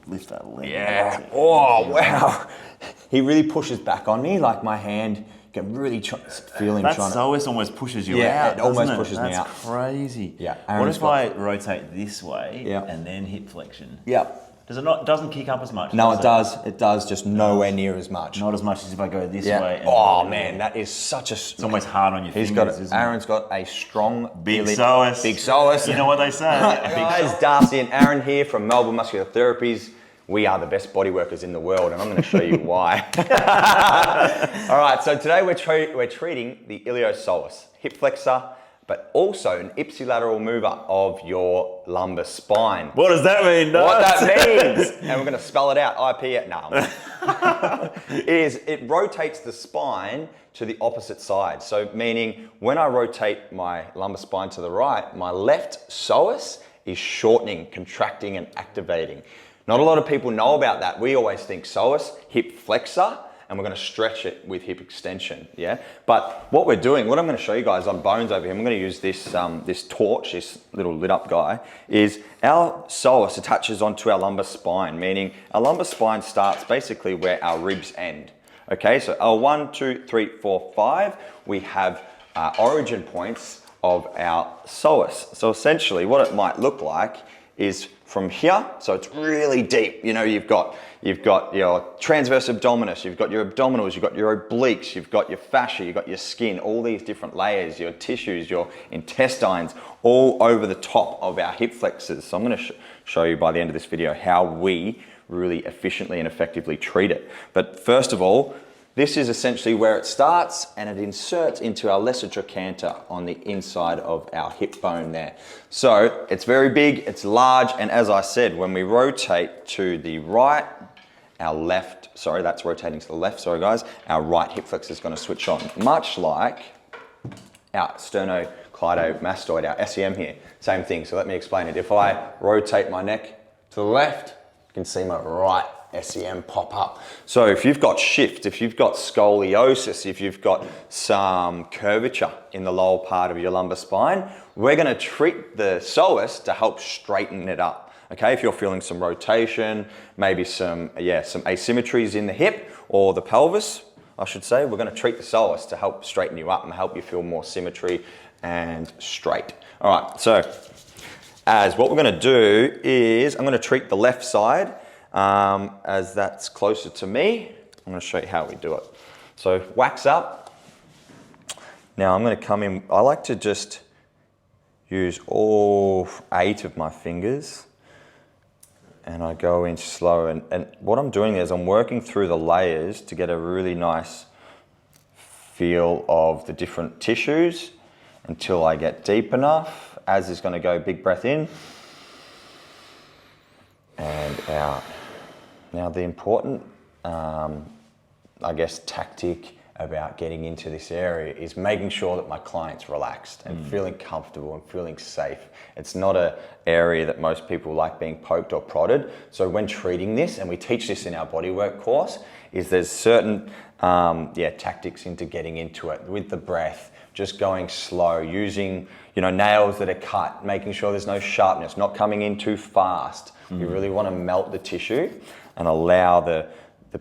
lift that leg. Yeah. Oh, wow. He really pushes back on me, like my hand can really feel him that trying to... psoas almost pushes you out, it almost doesn't it? pushes me out. That's crazy. Yeah. What if I rotate this way Yeah. and then hip flexion? Yeah. Does it not, doesn't kick up as much? No, it does. It does, just nowhere near as much. Not as much as if I go this Yeah. way. And Oh, man, that is such a... It's almost hard on your He's fingers, got isn't Aaron's got a strong... Big psoas. Big psoas. You know what they say? Guys, Darcy and Aaron here from Melbourne Muscular Therapies. We are the best body workers in the world, and I'm going to show you why. All right, so today we're treating the iliopsoas, hip flexor, but also an ipsilateral mover of your lumbar spine. What does that mean, What that means, and we're going to spell it out, IP, is it rotates the spine to the opposite side. So meaning when I rotate my lumbar spine to the right, my left psoas is shortening, contracting, and activating. Not a lot of people know about that. We always think psoas, hip flexor, and we're going to stretch it with hip extension, yeah? But what we're doing, what I'm going to show you guys on bones over here, I'm going to use this, this torch, this little lit up guy, is our psoas attaches onto our lumbar spine, meaning our lumbar spine starts basically where our ribs end. Okay, so our 1, 2, 3, 4, 5, we have origin points of our psoas. So essentially what it might look like is from here, so it's really deep. You know, you've got your transverse abdominis, you've got your abdominals, you've got your obliques, you've got your fascia, you've got your skin, all these different layers, your tissues, your intestines, all over the top of our hip flexors. So I'm going to show you by the end of this video how we really efficiently and effectively treat it. But first of all, this is essentially where it starts, and it inserts into our lesser trochanter on the inside of our hip bone there. So it's very big, it's large, and as I said, when we rotate to the right, our left, sorry, that's rotating to the left, sorry guys, our right hip flexor is going to switch on, much like our sternocleidomastoid, our SEM here. Same thing, so let me explain it. If I rotate my neck to the left, you can see my right SEM pop up. So if you've got shift, if you've got scoliosis, if you've got some curvature in the lower part of your lumbar spine, we're going to treat the psoas to help straighten it up. Okay, if you're feeling some rotation, maybe some asymmetries in the hip or the pelvis, I should say, we're going to treat the psoas to help straighten you up and help you feel more symmetry and straight. All right, so as what we're going to do is I'm going to treat the left side. As that's closer to me, I'm going to show you how we do it. So wax up. Now I'm going to come in, I like to just use all 8 of my fingers, and I go in slow, and what I'm doing is I'm working through the layers to get a really nice feel of the different tissues until I get deep enough. Az is going to go big breath in and out. Now the important, I guess, tactic about getting into this area is making sure that my client's relaxed and feeling comfortable and feeling safe. It's not an area that most people like being poked or prodded. So when treating this, and we teach this in our bodywork course, is there's certain tactics into getting into it with the breath, just going slow, using nails that are cut, making sure there's no sharpness, not coming in too fast. You really want to melt the tissue and allow the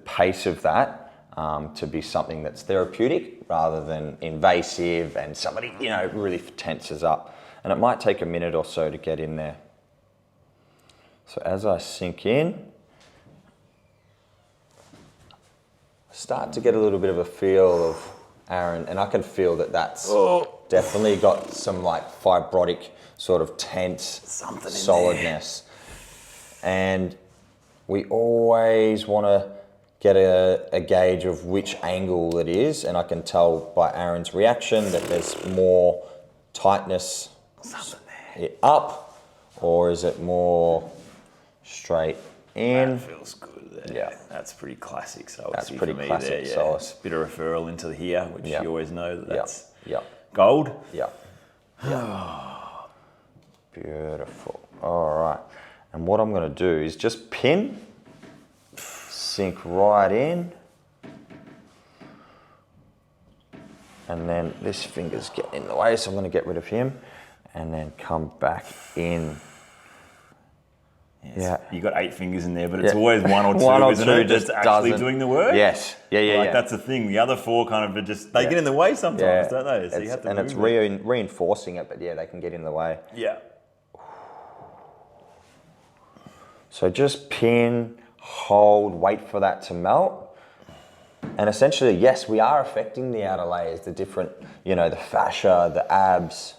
pace of that to be something that's therapeutic rather than invasive and somebody, really tenses up. And it might take a minute or so to get in there. So as I sink in, start to get a little bit of a feel of Aaron, and I can feel that that's definitely got some like fibrotic sort of tense solidness. And we always want to get a gauge of which angle it is, and I can tell by Aaron's reaction that there's more tightness up, or is it more straight in? That feels good there. Yeah, that's pretty classic. So that's pretty classic. So it's a bit of referral into here, which you always know that's gold. Yeah. Beautiful. All right. And what I'm going to do is just pin, sink right in, and then this finger's getting in the way, so I'm going to get rid of him, and then come back in Yeah. You got 8 fingers in there, but it's always one or two, isn't it? just That's actually doing the work. Yes. Yeah. That's the thing. The other 4 kind of are just, they get in the way sometimes, don't they? So you have to and it's reinforcing it, but they can get in the way. Yeah. So just pin, hold, wait for that to melt. And essentially, yes, we are affecting the outer layers, the different, the fascia, the abs,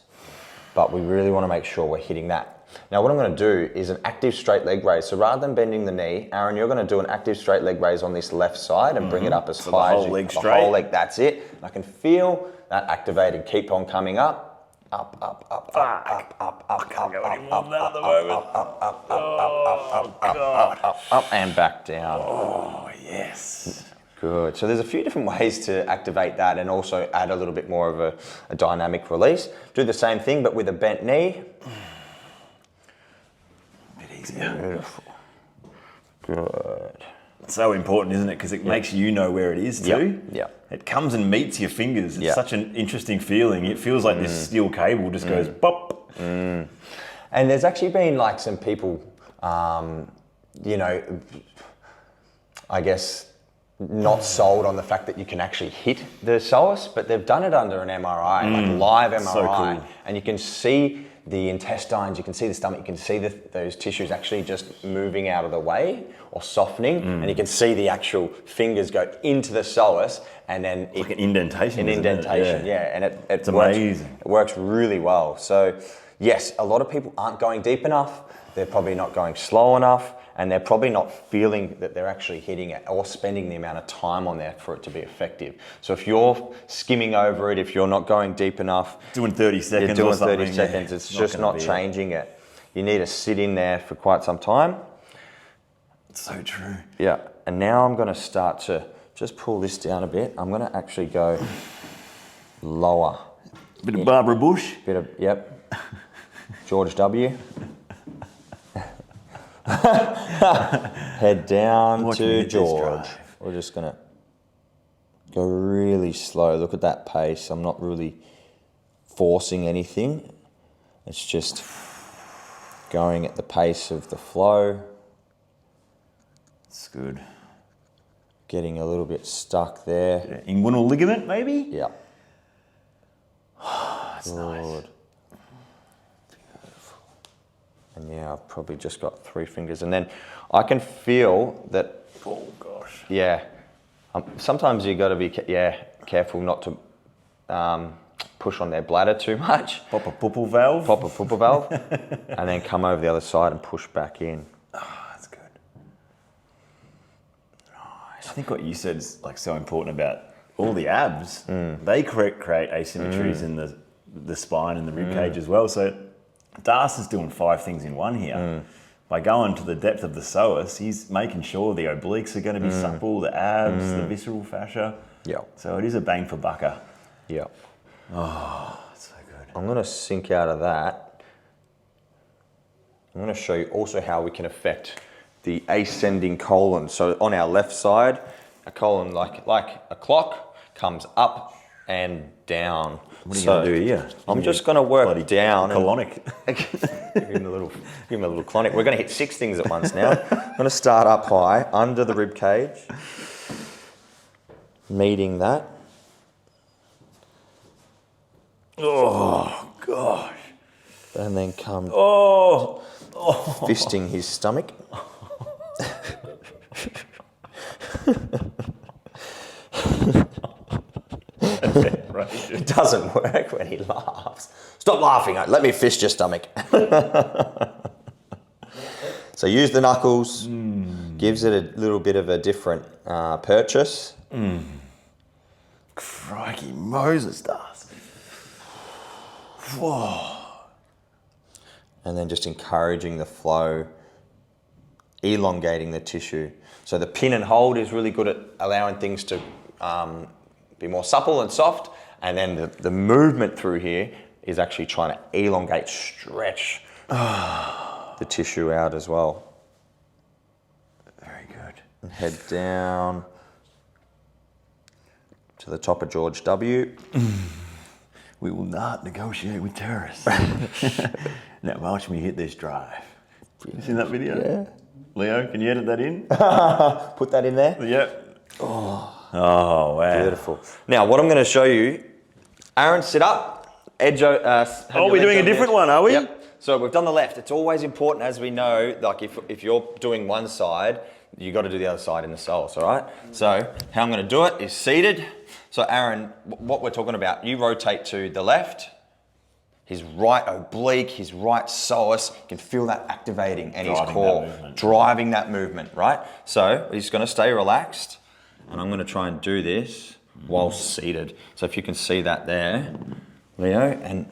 but we really want to make sure we're hitting that. Now what I'm going to do is an active straight leg raise. So rather than bending the knee, Aaron, you're going to do an active straight leg raise on this left side and bring it up as high as you can. The whole leg, that's it. I can feel that activated. Keep on coming up, up, up, up, up, up, up, up, Can't go any more than that at the moment. up, and back down. Oh, yes. Good. So there's a few different ways to activate that and also add a little bit more of a dynamic release. Do the same thing, but with a bent knee. Beautiful. Good. It's so important, isn't it? Because it makes you know where it is too. Yeah. It comes and meets your fingers. It's such an interesting feeling. It feels like this steel cable just goes pop. And there's actually been like some people, I guess, not sold on the fact that you can actually hit the psoas, but they've done it under an MRI, like live MRI, so cool. And you can see the intestines, you can see the stomach, you can see those tissues actually just moving out of the way or softening, and you can see the actual fingers go into the psoas, and then like an indentation. And it's amazing. It works really well. So yes, a lot of people aren't going deep enough. They're probably not going slow enough, and they're probably not feeling that they're actually hitting it or spending the amount of time on there for it to be effective. So if you're skimming over it, if you're not going deep enough, doing 30 seconds you're doing or something, 30 seconds, it's just not changing it. You need to sit in there for quite some time. It's so true. Yeah, and now I'm gonna start to just pull this down a bit. I'm gonna actually go lower. Bit of Barbara Bush. George W. Head down to George. We're just gonna go really slow. Look at that pace. I'm not really forcing anything. It's just going at the pace of the flow. It's good. Getting a little bit stuck there. Inguinal ligament, maybe? Yeah. That's nice. And I've probably just got 3 fingers. And then I can feel that. Oh, gosh. Yeah. Sometimes you got to be careful not to push on their bladder too much. Pop a poople valve. And then come over the other side and push back in. Oh, that's good. Nice. I think what you said is like so important about all the abs. They create asymmetries in the spine and the rib cage as well. So Das is doing 5 things in one here. By going to the depth of the psoas, he's making sure the obliques are going to be supple, the abs, the visceral fascia. Yeah. So it is a bang for bucker. Yeah. Oh, that's so good. I'm going to sink out of that. I'm going to show you also how we can affect the ascending colon. So on our left side, a colon like a clock comes up and down. What are you going to do here? I'm just going to work down. Colonic. Give him a little clonic. We're going to hit 6 things at once now. I'm going to start up high, under the rib cage, meeting that. Oh, gosh. And then come fisting his stomach. It doesn't work when he laughs. Stop laughing. Let me fist your stomach. So use the knuckles. Gives it a little bit of a different purchase. Crikey, Moses does. Whoa. And then just encouraging the flow, elongating the tissue. So the pin and hold is really good at allowing things to be more supple and soft. And then the movement through here is actually trying to elongate, stretch the tissue out as well. Very good. And head down to the top of George W. We will not negotiate with terrorists. Now watch me hit this drive. You seen that video? Yeah. Leo, can you edit that in? Put that in there. Yep. Oh, wow. Beautiful. Now, what I'm going to show you, Aaron, sit up. Edge. Oh, we're doing a different one, are we? Yep. So we've done the left. It's always important, as we know, like if you're doing one side, you got to do the other side in the psoas, all right? So how I'm going to do it is seated. So Aaron, what we're talking about, you rotate to the left, his right oblique, his right psoas, you can feel that activating and his core, driving that movement, right? So he's going to stay relaxed, and I'm going to try and do this while seated. So if you can see that there, Leo, and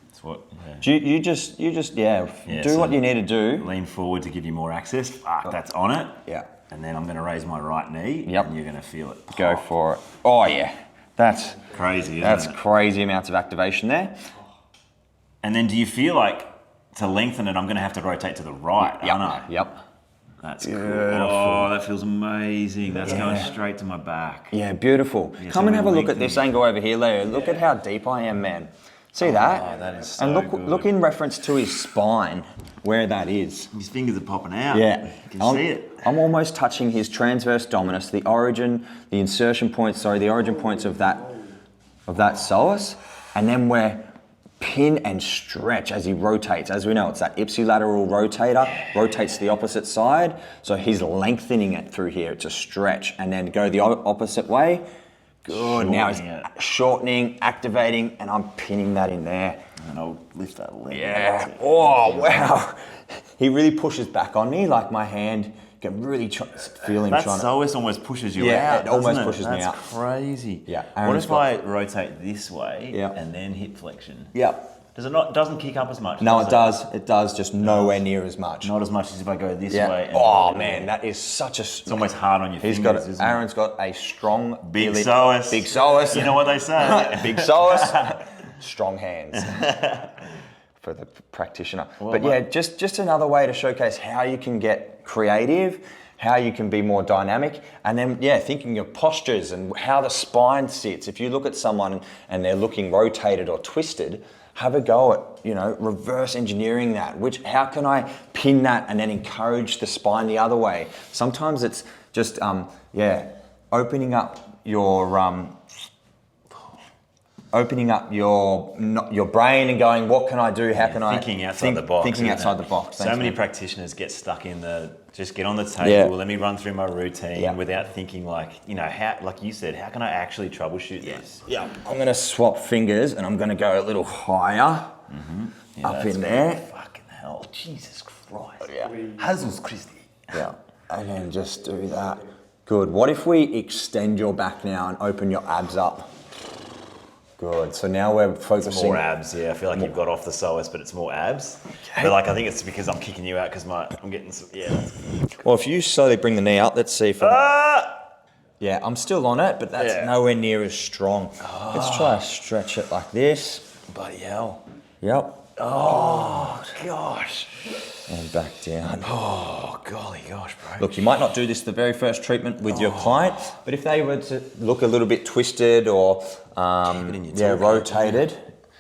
that's what. You just do so what you need to do. Lean forward to give you more access. Fuck, that's on it. Yeah. And then I'm going to raise my right knee. Yep. And you're going to feel it. Go for it. Oh yeah, that's crazy. That's isn't it? crazy amounts of activation there. And then do you feel like to lengthen it, I'm going to have to rotate to the right, aren't I? Yep. That's cool. Oh, that feels amazing. That's going straight to my back. Yeah, beautiful. Yeah, Come and have a look at lengthening. this angle over here, Leo. Look at how deep I am, man. See that? Oh, that is so and look, good. look in reference to his spine, where that is. His fingers are popping out. Yeah. You can see it. I'm almost touching his transverse dominus, the origin points of that psoas, and then we're pin and stretch as he rotates. As we know, it's that ipsilateral rotator, rotates to the opposite side. So he's lengthening it through here to stretch, and then go the opposite way. Good. Now he's shortening, activating, and I'm pinning that in there. And I'll lift that leg. Yeah. Oh, wow. He really pushes back on me, like my hand, you can really feel him That trying to... psoas almost pushes you out. Yeah, it almost doesn't pushes me out. That's crazy. Yeah. What Aaron's if I rotate this way Yeah. and then hip flexion? Yeah. Does it not? Doesn't kick up as much? No, it does. It does, just nowhere near as much. Not as much as if I go this Yeah. way. And Oh man, that is such a. It's almost hard on your He's fingers. got. Isn't Aaron's got a strong. Big psoas. Big psoas. You know what they say? Big psoas. Strong hands. For the practitioner. But yeah, just another way to showcase how you can get creative, how you can be more dynamic, and then thinking of postures and how the spine sits. If you look at someone and they're looking rotated or twisted, have a go at, reverse engineering that. How can I pin that and then encourage the spine the other way? Sometimes it's just, opening up your brain and going, what can I do? How can I thinking outside the box? Thinking outside the box. So many practitioners get stuck in just get on the table. Let me run through my routine without thinking how, like you said, how can I actually troubleshoot this? Yeah, I'm going to swap fingers and I'm going to go a little higher up in there. Fucking hell, Jesus Christ. Yeah. Jesus Christi. Yeah, and then just do that. Good. What if we extend your back now and open your abs up? Good. So now we're focusing. More abs, yeah. I feel like you've got off the psoas, but it's more abs. Okay. But I think it's because I'm kicking you out because I'm getting Well, if you slowly bring the knee up, let's see if. Yeah, I'm still on it, but that's nowhere near as strong. Let's try to stretch it like this. Bloody hell. Yep. Oh gosh. And back down. Oh golly gosh, bro. Look, you might not do this the very first treatment with your client, but if they were to look a little bit twisted or rotated,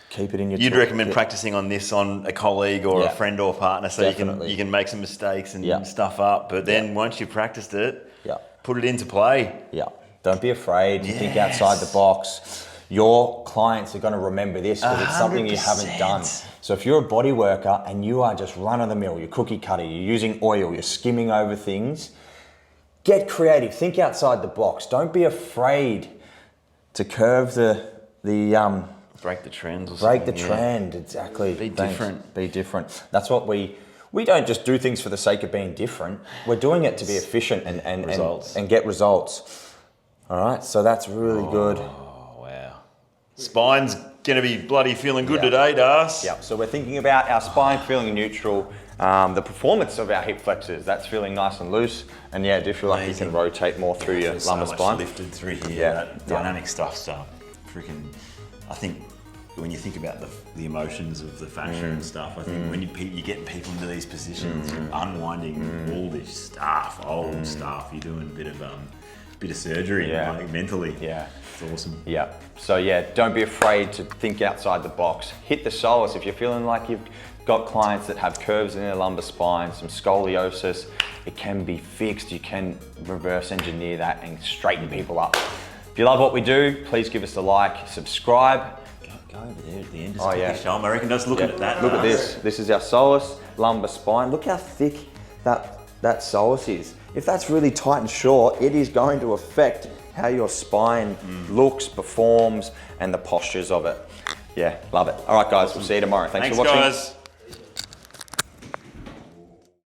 keep it in your. You'd recommend practicing on this on a colleague or a friend or partner, so you can make some mistakes and stuff up. But then once you've practiced it, put it into play. Yeah. Don't be afraid to think outside the box. Your clients are going to remember this because it's something you haven't done. So if you're a body worker and you are just run-of-the-mill, you're cookie cutter, you're using oil, you're skimming over things, get creative, think outside the box. Don't be afraid to curve the break the trend. Break the trend, exactly. Be different. Be different. That's what we don't just do things for the sake of being different. We're doing it to be efficient and get results. All right, so that's really good. Oh, wow. Spine's going to be bloody feeling good today, Das. Yeah, so we're thinking about our spine feeling neutral, the performance of our hip flexors, that's feeling nice and loose, and do you feel like you can rotate more through your lumbar spine? Lifted through here. That dynamic stuff's freaking. I think when you think about the emotions of the fascia and stuff, I think when you're getting people into these positions, you're unwinding all this stuff, old stuff. You're doing a bit of surgery, like mentally. Yeah, it's awesome. Yeah. So don't be afraid to think outside the box. Hit the psoas if you're feeling like you've got clients that have curves in their lumbar spine, some scoliosis. It can be fixed. You can reverse engineer that and straighten people up. If you love what we do, please give us a like, subscribe. Go over there at the end. Just show 'em. I reckon just look at that. Look at this. This is our psoas, lumbar spine. Look how thick that psoas is. If that's really tight and short, it is going to affect how your spine looks, performs, and the postures of it. Yeah, love it. All right, guys, we'll see you tomorrow. Thanks for watching. Guys.